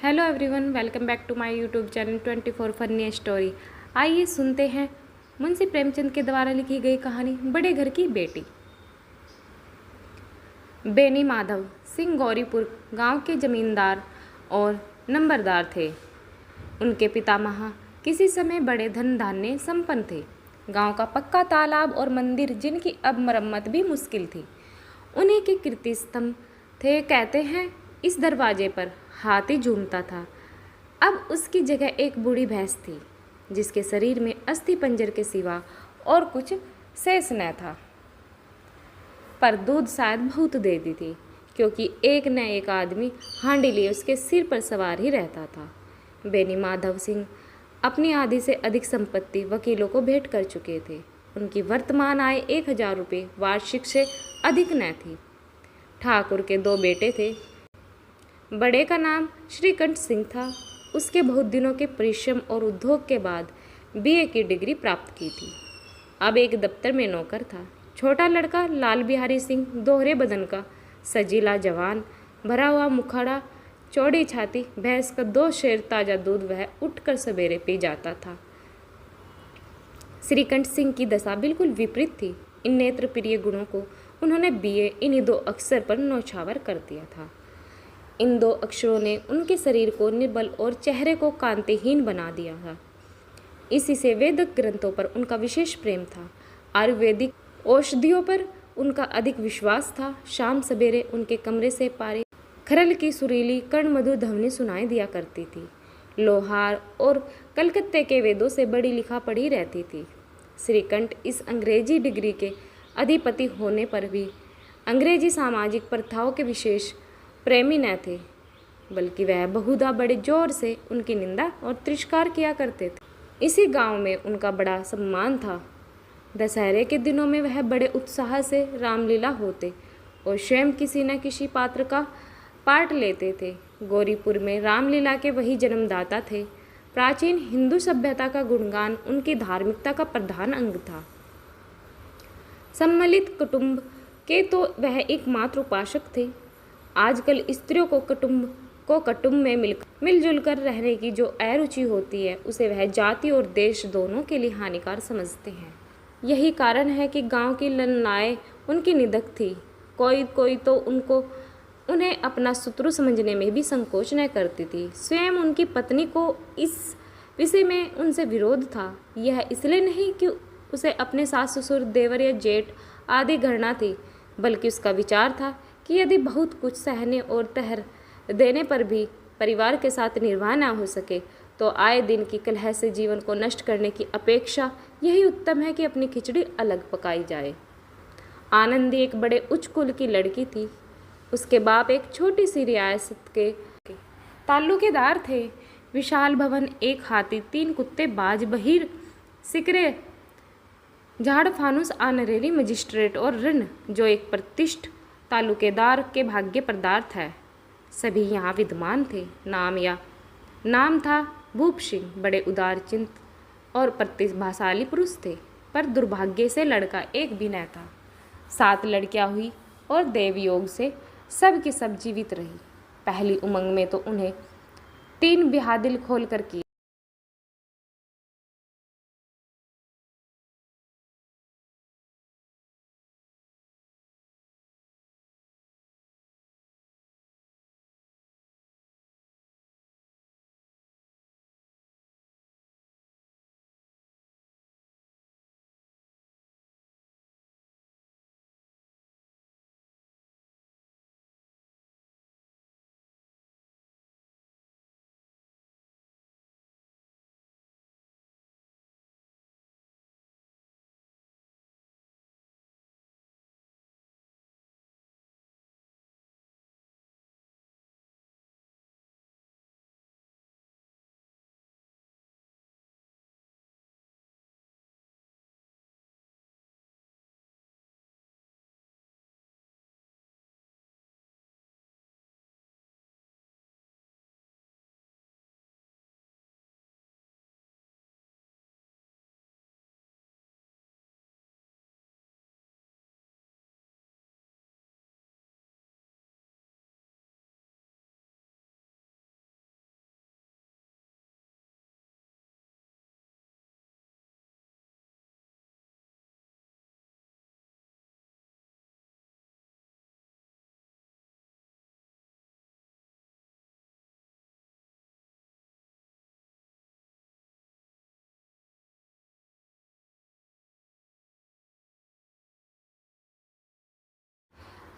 Hello everyone, welcome back to my YouTube channel 24 funny story. आइए सुनते हैं मुंशी प्रेमचंद के द्वारा लिखी गई कहानी बड़े घर की बेटी। बेनी माधव सिंह गौरीपुर गांव के जमींदार और नंबरदार थे। उनके पितामह किसी समय बड़े धन धान्य संपन्न थे। गांव का पक्का तालाब और मंदिर, जिनकी अब मरम्मत भी मुश्किल थी, उन्हीं के कीर्ति स्तंभ थे। कहते हैं इस दरवाजे पर हाथी झूमता था। अब उसकी जगह एक बूढ़ी भैंस थी, जिसके शरीर में अस्थि पंजर के सिवा और कुछ शेष न था, पर दूध शायद बहुत देती थी, क्योंकि एक न एक आदमी हांडी लिए उसके सिर पर सवार ही रहता था। बेनी माधव सिंह अपनी आधी से अधिक संपत्ति वकीलों को भेंट कर चुके थे। उनकी वर्तमान आय 1000 रुपये वार्षिक से अधिक न थी। ठाकुर के 2 बेटे थे। बड़े का नाम श्रीकंठ सिंह था। उसके बहुत दिनों के परिश्रम और उद्योग के बाद बीए की डिग्री प्राप्त की थी। अब एक दफ्तर में नौकर था। छोटा लड़का लाल बिहारी सिंह दोहरे बदन का, सजीला जवान, भरा हुआ मुखड़ा, चौड़ी छाती, भैंस का 2 शेर ताज़ा दूध वह उठकर सवेरे पी जाता था। श्रीकंठ सिंह की दशा बिल्कुल विपरीत थी। इन नेत्र प्रिय गुणों को उन्होंने बीए इन्हीं 2 अक्षर पर न्यौछावर कर दिया था। इन 2 अक्षरों ने उनके शरीर को निर्बल और चेहरे को कांतिहीन बना दिया था। इसी से वेदिक ग्रंथों पर उनका विशेष प्रेम था। आयुर्वेदिक औषधियों पर उनका अधिक विश्वास था। शाम सवेरे उनके कमरे से पारी खरल की सुरीली कर्ण मधुर ध्वनि सुनाई दिया करती थी। लोहार और कलकत्ते के वेदों से बड़ी लिखा पढ़ी रहती थी। श्रीकंठ इस अंग्रेजी डिग्री के अधिपति होने पर भी अंग्रेजी सामाजिक प्रथाओं के विशेष प्रेमी न थे, बल्कि वह बहुधा बड़े जोर से उनकी निंदा और तिरस्कार किया करते थे। इसी गांव में उनका बड़ा सम्मान था। दशहरे के दिनों में वह बड़े उत्साह से रामलीला होते और स्वयं किसी न किसी पात्र का पार्ट लेते थे। गौरीपुर में रामलीला के वही जन्मदाता थे। प्राचीन हिंदू सभ्यता का गुणगान उनकी धार्मिकता का प्रधान अंग था। सम्मिलित कुटुंब के तो वह एकमात्र उपासक थे। आजकल स्त्रियों को कुटुंब में मिलजुल कर रहने की जो अरुचि होती है, उसे वह जाति और देश दोनों के लिए हानिकार समझते हैं। यही कारण है कि गांव की ललनाएं उनकी निदक थी। कोई कोई तो उन्हें अपना शत्रु समझने में भी संकोच न करती थी। स्वयं उनकी पत्नी को इस विषय में उनसे विरोध था। यह इसलिए नहीं कि उसे अपने सास ससुर, देवर या जेठ आदि घृणा थी, बल्कि उसका विचार था कि यदि बहुत कुछ सहने और तहर देने पर भी परिवार के साथ निर्वाह न हो सके, तो आए दिन की कलह से जीवन को नष्ट करने की अपेक्षा यही उत्तम है कि अपनी खिचड़ी अलग पकाई जाए। आनंदी एक बड़े उच्च कुल की लड़की थी। उसके बाप एक छोटी सी रियासत के ताल्लुकेदार थे। विशाल भवन, एक हाथी, 3 कुत्ते, बाज, बहीर, सिकरे, झाड़, फानुस, आनरेरी, मजिस्ट्रेट और ऋण, जो एक प्रतिष्ठित ताल्लुकेदार के भाग्य पदार्थ है, सभी यहाँ विद्यमान थे। नाम था भूप सिंह। बड़े उदारचित्त और प्रतिभाशाली पुरुष थे, पर दुर्भाग्य से लड़का एक भी न था। 7 लड़कियां हुई और देवयोग से सब की सब जीवित रही। पहली उमंग में तो उन्हें 3 ब्याह दिल खोल कर किए।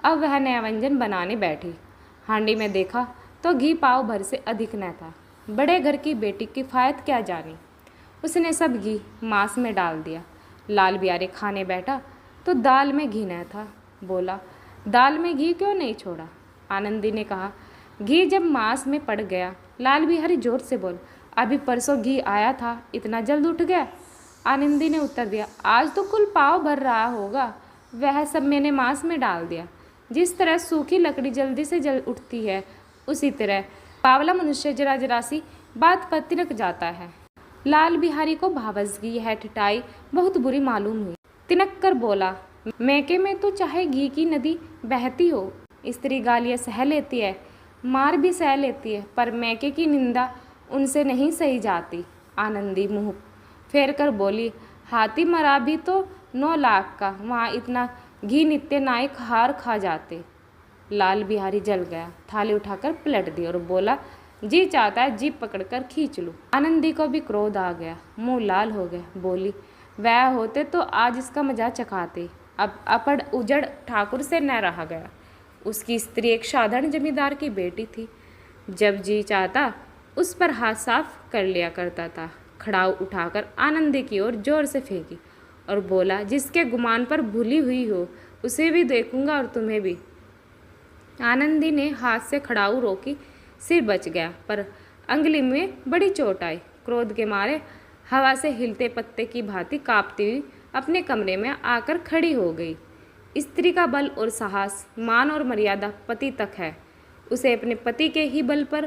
अब वह नया व्यंजन बनाने बैठी। हांडी में देखा तो घी पाव भर से अधिक न था। बड़े घर की बेटी किफ़ायत क्या जानी, उसने सब घी मांस में डाल दिया। लाल बिहारी खाने बैठा तो दाल में घी न था। बोला, दाल में घी क्यों नहीं छोड़ा? आनंदी ने कहा, घी जब मांस में पड़ गया। लाल बिहारी जोर से बोल, अभी परसों घी आया था, इतना जल्द उठ गया? आनंदी ने उत्तर दिया, आज तो कुल पाव भर रहा होगा, वह सब मैंने मांस में डाल दिया। जिस तरह सूखी लकड़ी जल्दी से जल उठती है, उसी तरह बावला मनुष्य जरा जरा सी बात पर तिनक जाता है। लाल बिहारी को भावस की यह ठिठाई बहुत बुरी मालूम हुई। तिनक कर बोला, मैके में तो चाहे घी की नदी बहती हो, स्त्री गालियाँ सह लेती है, मार भी सह लेती है, पर मैके की निंदा उनसे नहीं सही जाती। आनंदी मुँह फेर कर बोली, हाथी मरा भी तो 9 लाख का, वहाँ इतना घी नित्य नायक हार खा जाते। लाल बिहारी जल गया, थाली उठाकर पलट दी और बोला, जी चाहता है जीप पकड़कर खींच लूँ। आनंदी को भी क्रोध आ गया, मुंह लाल हो गया। बोली, वह होते तो आज इसका मजा चखाते, अब अपड़ उजड़ ठाकुर से न रहा गया। उसकी स्त्री एक साधारण जमींदार की बेटी थी। जब जी चाहता उस पर हाथ साफ कर लिया करता था। खड़ाऊ उठाकर आनंदी की ओर जोर से फेंकी और बोला, जिसके गुमान पर भूली हुई हो उसे भी देखूंगा और तुम्हें भी। आनंदी ने हाथ से खड़ाऊ रोकी, सिर बच गया, पर अंगुली में बड़ी चोट आई। क्रोध के मारे हवा से हिलते पत्ते की भांति कांपती हुई अपने कमरे में आकर खड़ी हो गई। स्त्री का बल और साहस, मान और मर्यादा पति तक है, उसे अपने पति के ही बल पर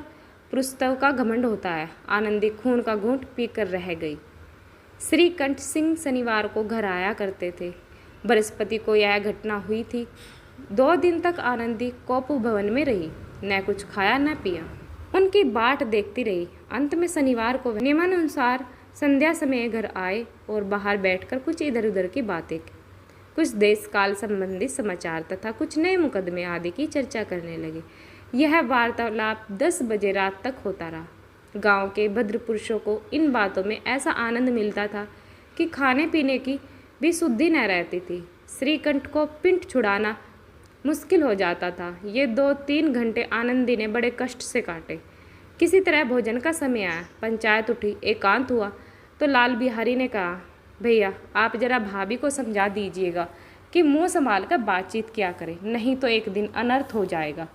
पुरुषत्व का घमंड होता है। आनंदी खून का घूंट पीकर रह गई। श्रीकंठ सिंह शनिवार को घर आया करते थे। बृहस्पति को यह घटना हुई थी। 2 दिन तक आनंदी कोपू भवन में रही, न कुछ खाया न पिया, उनकी बाट देखती रही। अंत में शनिवार को नियमानुसार संध्या समय घर आए और बाहर बैठकर कुछ इधर उधर की बातें की। कुछ देश काल संबंधी समाचार तथा कुछ नए मुकदमे आदि की चर्चा करने लगे। यह वार्तालाप 10 बजे रात तक होता रहा। गांव के भद्र पुरुषों को इन बातों में ऐसा आनंद मिलता था कि खाने पीने की भी शुद्धि न रहती थी। श्रीकंठ को पिंड छुड़ाना मुश्किल हो जाता था। ये 2-3 घंटे आनंदी ने बड़े कष्ट से काटे। किसी तरह भोजन का समय आया, पंचायत उठी, एकांत हुआ तो लाल बिहारी ने कहा, भैया आप जरा भाभी को समझा दीजिएगा कि मुंह संभाल कर बातचीत किया करें, नहीं तो एक दिन अनर्थ हो जाएगा।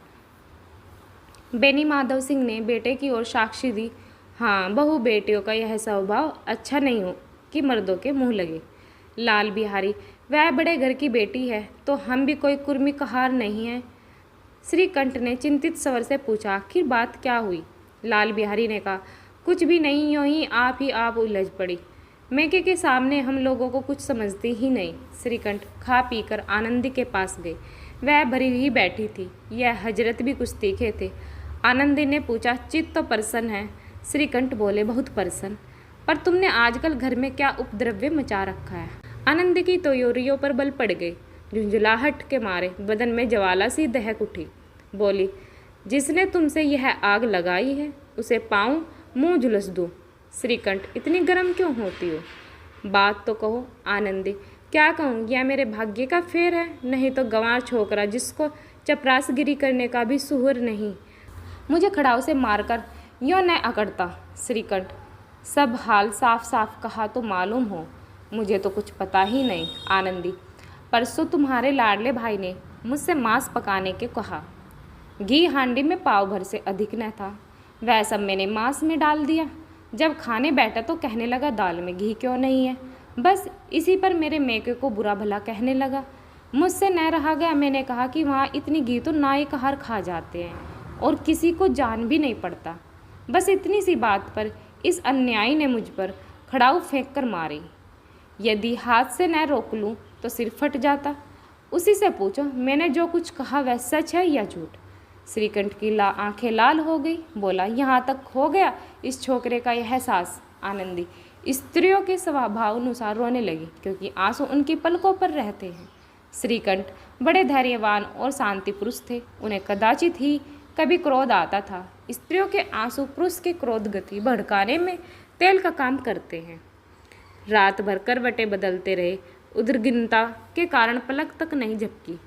बेनी माधव सिंह ने बेटे की ओर साक्षी दी, हाँ बहू बेटियों का यह स्वभाव अच्छा नहीं हो कि मर्दों के मुंह लगे। लाल बिहारी, वह बड़े घर की बेटी है तो हम भी कोई कुर्मी कहार नहीं है। श्रीकंठ ने चिंतित स्वर से पूछा, आखिर बात क्या हुई? लाल बिहारी ने कहा, कुछ भी नहीं, यूँ ही आप उलझ पड़ी। मैके के सामने हम लोगों को कुछ समझती ही नहीं। श्रीकंठ खा पी कर आनंदी के पास गए। वह भरी हुई बैठी थी। यह हजरत भी कुछ तीखे थे। आनंदी ने पूछा, चित्त तो प्रसन्न है? श्रीकंठ बोले, बहुत प्रसन्न, पर तुमने आजकल घर में क्या उपद्रव्य मचा रखा है? आनंदी की त्योरियों पर बल पड़ गई। झुंझुलाहट के मारे बदन में ज्वाला सी दहक उठी। बोली, जिसने तुमसे यह आग लगाई है उसे पाऊँ मुँह झुलस दूँ? श्रीकंठ, इतनी गर्म क्यों होती हो? बात तो कहो। आनंदी, क्या कहूँ, यह मेरे भाग्य का फेर है, नहीं तो गंवार छोकरा जिसको चपरासगिरी करने का भी सुहुर नहीं, मुझे खड़ाऊ से मारकर यूँ न अकड़ता। श्रीकंठ, सब हाल साफ साफ कहा तो मालूम हो, मुझे तो कुछ पता ही नहीं। आनंदी, परसों तुम्हारे लाडले भाई ने मुझसे मांस पकाने के कहा। घी हांडी में पाव भर से अधिक न था, वह सब मैंने मांस में डाल दिया। जब खाने बैठा तो कहने लगा, दाल में घी क्यों नहीं है? बस इसी पर मेरे मैके को बुरा भला कहने लगा। मुझसे न रहा गया, मैंने कहा कि वहाँ इतनी घी तो नायक हार खा जाते हैं और किसी को जान भी नहीं पड़ता। बस इतनी सी बात पर इस अन्यायी ने मुझ पर खड़ाऊ फेंक कर मारी। यदि हाथ से न रोक लूँ तो सिर फट जाता। उसी से पूछो, मैंने जो कुछ कहा वह सच है या झूठ? श्रीकंठ की आंखें लाल हो गई। बोला, यहाँ तक हो गया इस छोकरे का यह एहसास? आनंदी स्त्रियों के स्वभाव अनुसार रोने लगी, क्योंकि आंसू उनकी पलकों पर रहते हैं। श्रीकंठ बड़े धैर्यवान और शांति पुरुष थे। उन्हें कदाचित ही कभी क्रोध आता था। स्त्रियों के आंसू पुरुष के क्रोध गति भड़काने में तेल का काम करते हैं। रात भर करवटें बदलते रहे, उद्विग्नता के कारण पलक तक नहीं झपकी।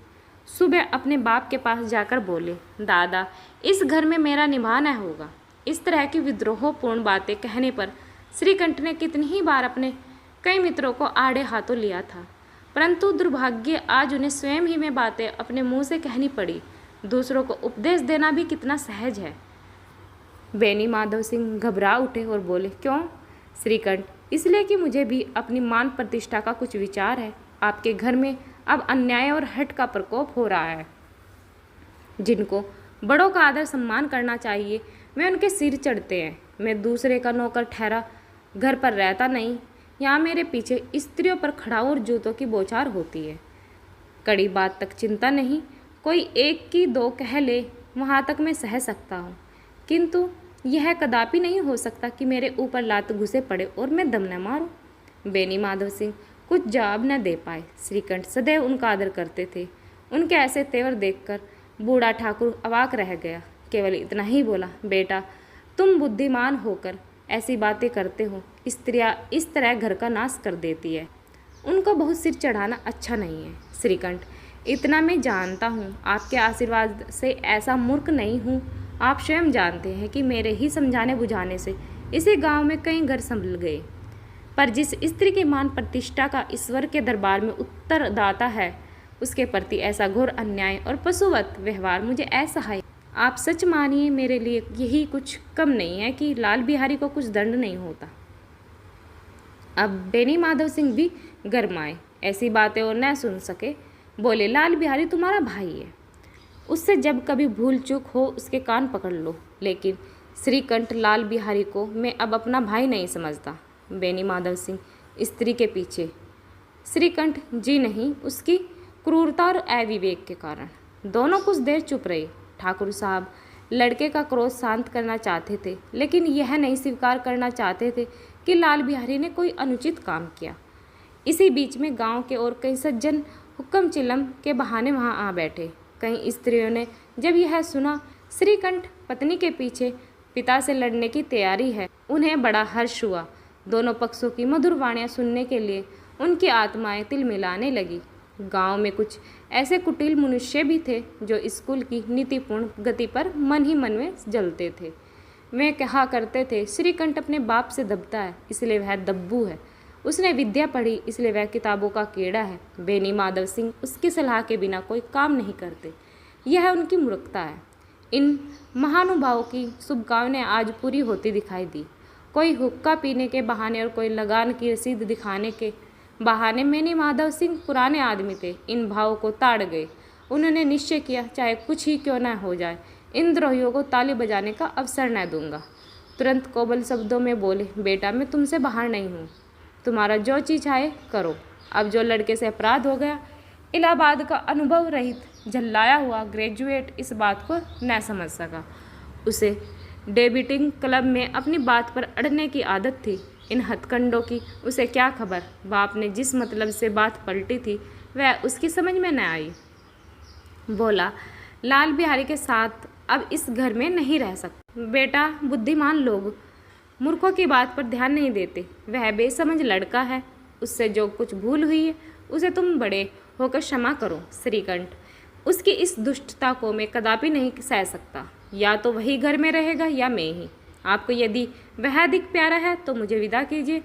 सुबह अपने बाप के पास जाकर बोले, दादा, इस घर में मेरा निभाना होगा। इस तरह की विद्रोहपूर्ण बातें कहने पर श्रीकंठ ने कितनी ही बार अपने कई मित्रों को आड़े हाथों लिया था, परंतु दुर्भाग्य आज उन्हें स्वयं ही में बातें अपने मुंह से कहनी पड़ी। दूसरों को उपदेश देना भी कितना सहज है। बेनी माधव सिंह घबरा उठे और बोले, क्यों श्रीकंठ? इसलिए कि मुझे भी अपनी मान प्रतिष्ठा का कुछ विचार है। आपके घर में अब अन्याय और हठ का प्रकोप हो रहा है। जिनको बड़ों का आदर सम्मान करना चाहिए वे उनके सिर चढ़ते हैं। मैं दूसरे का नौकर ठहरा घर पर रहता नहीं। यहाँ मेरे पीछे स्त्रियों पर खड़ाऊ और जूतों की बौछार होती है। कड़ी बात तक चिंता नहीं, कोई एक की दो कह ले वहाँ तक मैं सह सकता हूँ, किंतु यह कदापि नहीं हो सकता कि मेरे ऊपर लात घुसे पड़े और मैं दम न मारूं। बेनी माधव सिंह कुछ जवाब न दे पाए। श्रीकंठ सदैव उनका आदर करते थे। उनके ऐसे तेवर देखकर बूढ़ा ठाकुर अवाक रह गया। केवल इतना ही बोला, बेटा, तुम बुद्धिमान होकर ऐसी बातें करते हो। स्त्रियाँ इस तरह घर का नाश कर देती है। उनको बहुत सिर चढ़ाना अच्छा नहीं है। श्रीकंठ, इतना मैं जानता हूँ, आपके आशीर्वाद से ऐसा मूर्ख नहीं हूँ। आप स्वयं जानते हैं कि मेरे ही समझाने बुझाने से इसी गांव में कई घर संभल गए, पर जिस स्त्री के मान प्रतिष्ठा का ईश्वर के दरबार में उत्तरदाता है, उसके प्रति ऐसा घोर अन्याय और पशुवत व्यवहार मुझे असहाय। आप सच मानिए, मेरे लिए यही कुछ कम नहीं है कि लाल बिहारी को कुछ दंड नहीं होता। अब बेनी माधव सिंह भी गरमाए, ऐसी बातें और न सुन सके। बोले, लाल बिहारी तुम्हारा भाई है, उससे जब कभी भूल चूक हो उसके कान पकड़ लो। लेकिन श्रीकंठ, लाल बिहारी को मैं अब अपना भाई नहीं समझता। बेनी माधव सिंह स्त्री के पीछे। श्रीकंठ, जी नहीं, उसकी क्रूरता और अविवेक के कारण। दोनों कुछ देर चुप रहे। ठाकुर साहब लड़के का क्रोध शांत करना चाहते थे, लेकिन यह नहीं स्वीकार करना चाहते थे कि लाल बिहारी ने कोई अनुचित काम किया। इसी बीच में गांव के और कई सज्जन हुक्म चिलम के बहाने वहां आ बैठे। कई स्त्रियों ने जब यह सुना श्रीकंठ पत्नी के पीछे पिता से लड़ने की तैयारी है, उन्हें बड़ा हर्ष हुआ। दोनों पक्षों की मधुर वाणियाँ सुनने के लिए उनकी आत्माएं तिलमिलाने लगी। गांव में कुछ ऐसे कुटिल मनुष्य भी थे जो स्कूल की नीतिपूर्ण गति पर मन ही मन में जलते थे। वे कहा करते थे, श्रीकंठ अपने बाप से दबता है इसलिए वह दब्बू है, उसने विद्या पढ़ी इसलिए वह किताबों का कीड़ा है। बेनी माधव सिंह उसकी सलाह के बिना कोई काम नहीं करते, यह उनकी मूर्खता है। इन महानुभावों की शुभकामनाएं आज पूरी होती दिखाई दी। कोई हुक्का पीने के बहाने और कोई लगान की रसीद दिखाने के बहाने। बेनी माधव सिंह पुराने आदमी थे, इन भावों को ताड़ गए। उन्होंने निश्चय किया, चाहे कुछ ही क्यों न हो जाए, इन द्रोहियों को ताली बजाने का अवसर न दूंगा। तुरंत कोमल शब्दों में बोले, बेटा, मैं तुमसे बाहर नहीं हूँ, तुम्हारा जो चीज आए करो। अब जो लड़के से अपराध हो गया, इलाहाबाद का अनुभव रहित झल्लाया हुआ ग्रेजुएट इस बात को न समझ सका। उसे डेबिटिंग क्लब में अपनी बात पर अड़ने की आदत थी। इन हथकंडों की उसे क्या खबर। बाप ने जिस मतलब से बात पलटी थी वह उसकी समझ में न आई। बोला, लाल बिहारी के साथ अब इस घर में नहीं रह सकता। बेटा, बुद्धिमान लोग मूर्खों की बात पर ध्यान नहीं देते। वह बेसमझ लड़का है, उससे जो कुछ भूल हुई है उसे तुम बड़े होकर क्षमा करो। श्रीकंठ, उसकी इस दुष्टता को मैं कदापि नहीं सह सकता। या तो वही घर में रहेगा या मैं ही। आपको यदि वह अधिक प्यारा है तो मुझे विदा कीजिए,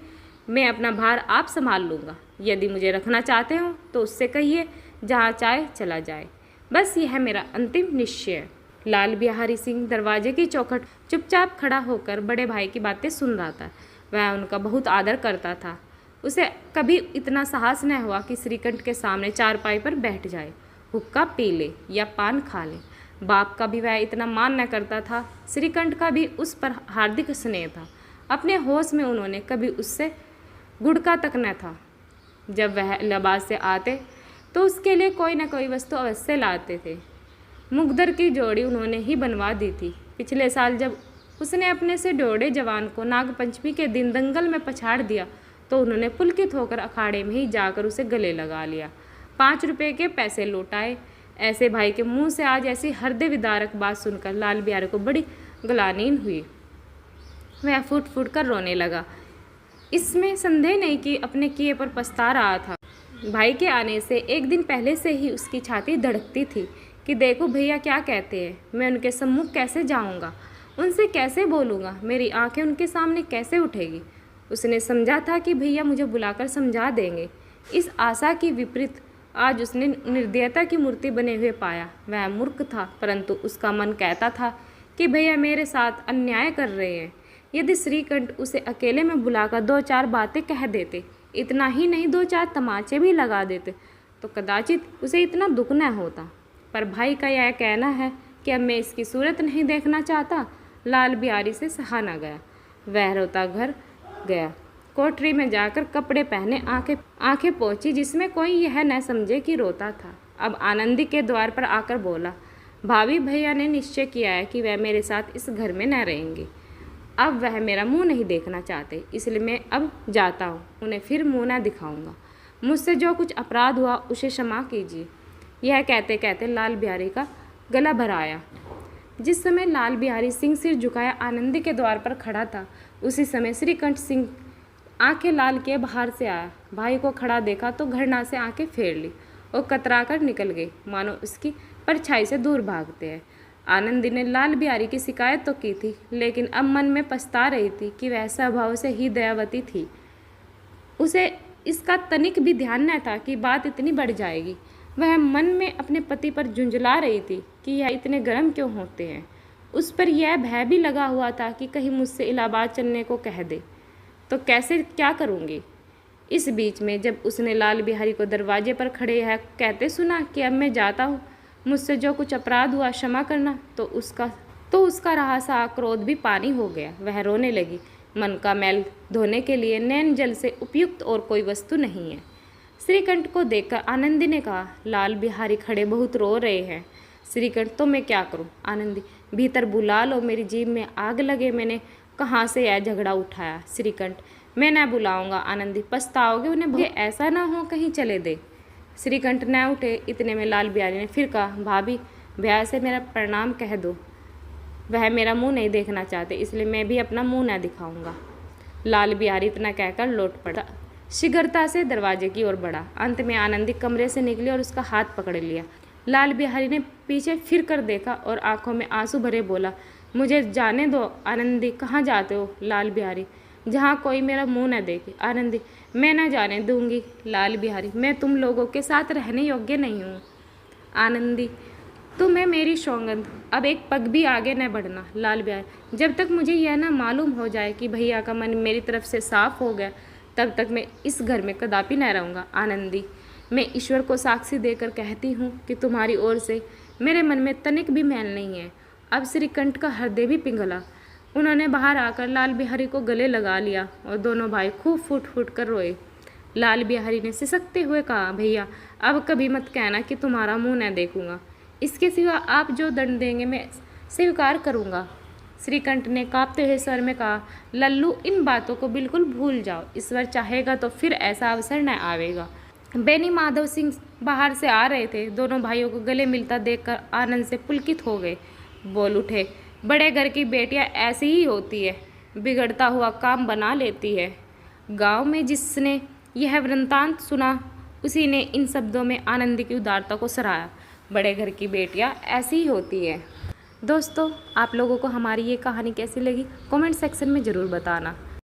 मैं अपना भार आप संभाल लूँगा। यदि मुझे रखना चाहते हो तो उससे कहिए जहाँ चाहे चला जाए। बस यह मेरा अंतिम निश्चय है। लाल बिहारी सिंह दरवाजे की चौखट चुपचाप खड़ा होकर बड़े भाई की बातें सुन रहा था। वह उनका बहुत आदर करता था। उसे कभी इतना साहस न हुआ कि श्रीकंठ के सामने चारपाई पर बैठ जाए, हुक्का पी ले या पान खा ले। बाप का भी वह इतना मान न करता था। श्रीकंठ का भी उस पर हार्दिक स्नेह था। अपने होश में उन्होंने कभी उससे गुड़का तक न था। जब वह इलाहाबाद से आते तो उसके लिए कोई न कोई वस्तु अवश्य लाते थे। मुकद्दर की जोड़ी उन्होंने ही बनवा दी थी। पिछले साल जब उसने अपने से डोड़े जवान को नागपंचमी के दिन दंगल में पछाड़ दिया तो उन्होंने पुलकित होकर अखाड़े में ही जाकर उसे गले लगा लिया, 5 रुपये के पैसे लौटाए। ऐसे भाई के मुंह से आज ऐसी हृदय विदारक बात सुनकर लाल बिहारी को बड़ी ग्लानि हुई। वह फूट फूट कर रोने लगा। इसमें संदेह नहीं कि अपने किए पर पछता रहा था। भाई के आने से एक दिन पहले से ही उसकी छाती धड़कती थी कि देखो भैया क्या कहते हैं, मैं उनके सम्मुख कैसे जाऊंगा, उनसे कैसे बोलूँगा, मेरी आंखें उनके सामने कैसे उठेगी। उसने समझा था कि भैया मुझे बुलाकर समझा देंगे। इस आशा की विपरीत आज उसने निर्दयता की मूर्ति बने हुए पाया। वह मूर्ख था, परंतु उसका मन कहता था कि भैया मेरे साथ अन्याय कर रहे हैं। यदि श्रीकंठ उसे अकेले में बुलाकर 2-4 बातें कह देते, इतना ही नहीं 2-4 तमाचे भी लगा देते, तो कदाचित उसे इतना दुख न होता। पर भाई का यह कहना है कि अब मैं इसकी सूरत नहीं देखना चाहता, लाल बिहारी से सहा न गया। वह रोता घर गया। कोठरी में जाकर कपड़े पहने आंखें पोंछी, जिसमें कोई यह न समझे कि रोता था। अब आनंदी के द्वार पर आकर बोला, भाभी भैया ने निश्चय किया है कि वह मेरे साथ इस घर में न रहेंगे। अब वह मेरा मुंह नहीं देखना चाहते, इसलिए मैं अब जाता हूँ। उन्हें फिर मुंह न दिखाऊंगा। मुझसे जो कुछ अपराध हुआ उसे क्षमा कीजिए। यह कहते कहते लाल बिहारी का गला भर आया। जिस समय लाल बिहारी सिंह सिर झुकाया आनंदी के द्वार पर खड़ा था, उसी समय श्रीकंठ सिंह आंखें लाल किए बाहर से आया। भाई को खड़ा देखा तो घृणा से आंखें फेर ली और कतरा कर निकल गए, मानो उसकी परछाई से दूर भागते हैं। आनंदी ने लाल बिहारी की शिकायत तो की थी, लेकिन अब मन में पछता रही थी कि वह स्वभाव से ही दयावती थी। उसे इसका तनिक भी ध्यान न था कि बात इतनी बढ़ जाएगी। वह मन में अपने पति पर झुंझला रही थी कि यह इतने गर्म क्यों होते हैं। उस पर यह भय भी लगा हुआ था कि कहीं मुझसे इलाहाबाद चलने को कह दे तो कैसे क्या करूँगी। इस बीच में जब उसने लाल बिहारी को दरवाजे पर खड़े है कहते सुना कि अब मैं जाता हूँ, मुझसे जो कुछ अपराध हुआ क्षमा करना, तो उसका रहा सा क्रोध भी पानी हो गया। वह रोने लगी। मन का मैल धोने के लिए नैन जल से उपयुक्त और कोई वस्तु नहीं है। श्रीकंठ को देखकर आनंदी ने कहा, लाल बिहारी खड़े बहुत रो रहे हैं। श्रीकंठ, तो मैं क्या करूं? आनंदी, भीतर बुला लो, मेरी जीभ में आग लगे, मैंने कहाँ से यह झगड़ा उठाया। श्रीकंठ, मैं न बुलाऊंगा। आनंदी, पछताओगे उन्हें, ऐसा ना हो कहीं चले दे। श्रीकंठ न उठे। इतने में लाल बिहारी ने फिर कहा, भाभी भैया से मेरा प्रणाम कह दो, वह मेरा मुंह नहीं देखना चाहते, इसलिए मैं भी अपना मुंह न दिखाऊंगा। लाल बिहारी इतना कहकर लौट पड़ा, शीघ्रता से दरवाजे की ओर बढ़ा। अंत में आनंदी कमरे से निकली और उसका हाथ पकड़ लिया। लाल बिहारी ने पीछे फिर कर देखा और आंखों में आंसू भरे बोला, मुझे जाने दो। आनंदी, कहाँ जाते हो? लाल बिहारी, जहाँ कोई मेरा मुंह न देखे। आनंदी, मैं न जाने दूंगी। लाल बिहारी, मैं तुम लोगों के साथ रहने योग्य नहीं हूँ। आनंदी, तुम्हें मेरी सौगंध, अब एक पग भी आगे न बढ़ना। लाल बिहारी, जब तक मुझे यह ना मालूम हो जाए कि भैया का मन मेरी तरफ से साफ हो गया, तब तक मैं इस घर में कदापि न रहूँगा। आनंदी, मैं ईश्वर को साक्षी देकर कहती हूँ कि तुम्हारी ओर से मेरे मन में तनिक भी मैल नहीं है। अब श्रीकंठ का हृदय भी पिघला। उन्होंने बाहर आकर लाल बिहारी को गले लगा लिया और दोनों भाई खूब फूट फूट कर रोए। लाल बिहारी ने सिसकते हुए कहा, भैया अब कभी मत कहना कि तुम्हारा मुंह न देखूंगा। इसके सिवा आप जो दंड देंगे मैं स्वीकार करूंगा। श्रीकंठ ने कांपते हुए स्वर में कहा, लल्लू, इन बातों को बिल्कुल भूल जाओ। ईश्वर चाहेगा तो फिर ऐसा अवसर न आवेगा। बेनी माधव सिंह बाहर से आ रहे थे। दोनों भाइयों को गले मिलता देखकर आनंद से पुलकित हो गए। बोल उठे, बड़े घर की बेटियां ऐसी ही होती है, बिगड़ता हुआ काम बना लेती है। गांव में जिसने यह वृत्तांत सुना, उसी ने इन शब्दों में आनंद की उदारता को सराहा। बड़े घर की बेटियां ऐसी ही होती है। दोस्तों, आप लोगों को हमारी ये कहानी कैसी लगी कमेंट सेक्शन में ज़रूर बताना।